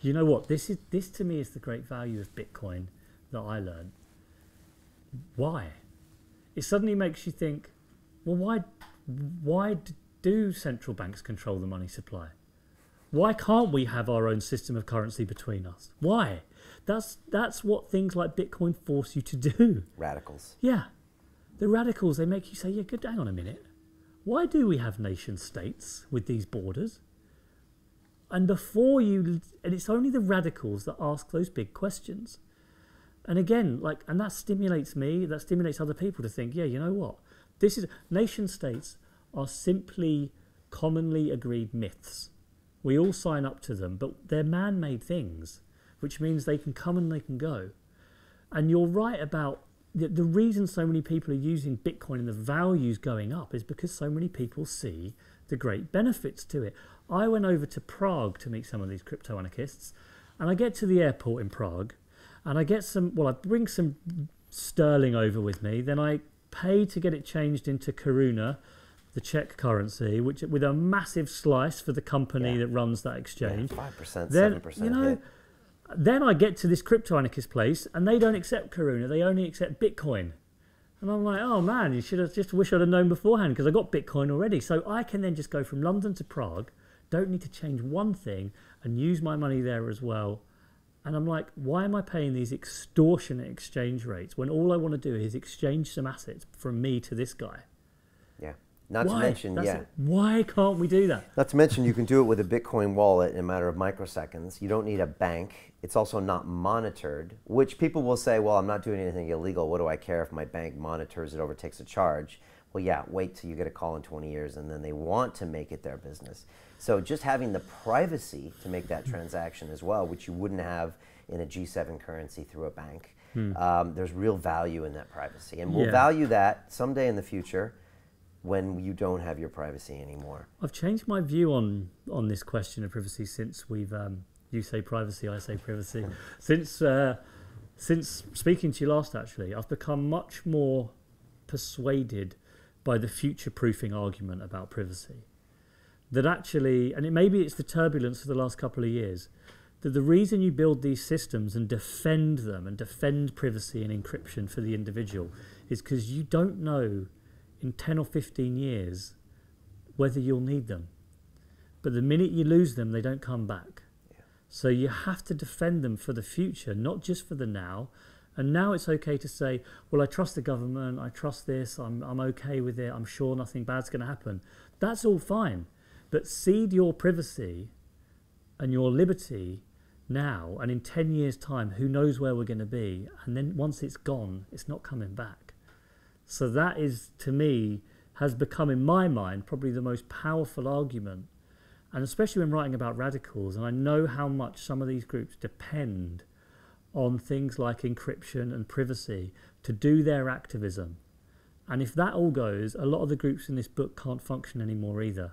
You know what? This to me is the great value of Bitcoin that I learned. Why? It suddenly makes you think, well, why do central banks control the money supply? Why can't we have our own system of currency between us? Why? That's what things like Bitcoin force you to do. Radicals. Yeah. The radicals, they make you say, yeah, good, hang on a minute. Why do we have nation states with these borders? And and it's only the radicals that ask those big questions. And again, and that stimulates me, that stimulates other people to think, yeah, you know what? Nation states are simply commonly agreed myths. We all sign up to them, but they're man-made things, which means they can come and they can go. And you're right about the reason so many people are using Bitcoin and the values going up is because so many people see the great benefits to it. I went over to Prague to meet some of these crypto anarchists, and I get to the airport in Prague, and I bring some sterling over with me, then I pay to get it changed into koruna, the Czech currency, which with a massive slice for the company that runs that exchange. 5%, then, 7% hit. Then I get to this crypto anarchist place and they don't accept koruna, they only accept Bitcoin. And I'm like, oh man, you should have just wish I'd have known beforehand because I got Bitcoin already. So I can then just go from London to Prague, don't need to change one thing and use my money there as well. And I'm like, why am I paying these extortionate exchange rates when all I want to do is exchange some assets from me to this guy? Yeah. Not to mention, why can't we do that? Not to mention, you can do it with a Bitcoin wallet in a matter of microseconds. You don't need a bank. It's also not monitored, which people will say, well, I'm not doing anything illegal. What do I care if my bank monitors it or takes a charge? Well, yeah, wait till you get a call in 20 years and then they want to make it their business. So just having the privacy to make that transaction as well, which you wouldn't have in a G7 currency through a bank, there's real value in that privacy. And we'll value that someday in the future when you don't have your privacy anymore. I've changed my view on this question of privacy since we've, you say privacy, I say privacy. Since speaking to you last, actually, I've become much more persuaded by the future-proofing argument about privacy. That actually, and maybe it's the turbulence of the last couple of years, that the reason you build these systems and defend them and defend privacy and encryption for the individual is because you don't know in 10 or 15 years whether you'll need them. But the minute you lose them, they don't come back. Yeah. So you have to defend them for the future, not just for the now. And now it's okay to say, well, I trust the government, I trust this, I'm okay with it, I'm sure nothing bad's going to happen. That's all fine. But cede your privacy and your liberty now, and in 10 years' time, who knows where we're going to be. And then once it's gone, it's not coming back. So that is, to me, has become, in my mind, probably the most powerful argument. And especially when writing about radicals, and I know how much some of these groups depend on things like encryption and privacy to do their activism. And if that all goes, a lot of the groups in this book can't function anymore either.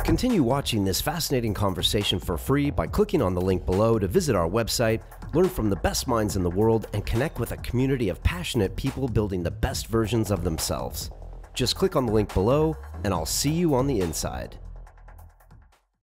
Continue watching this fascinating conversation for free by clicking on the link below to visit our website, learn from the best minds in the world, and connect with a community of passionate people building the best versions of themselves. Just click on the link below, and I'll see you on the inside.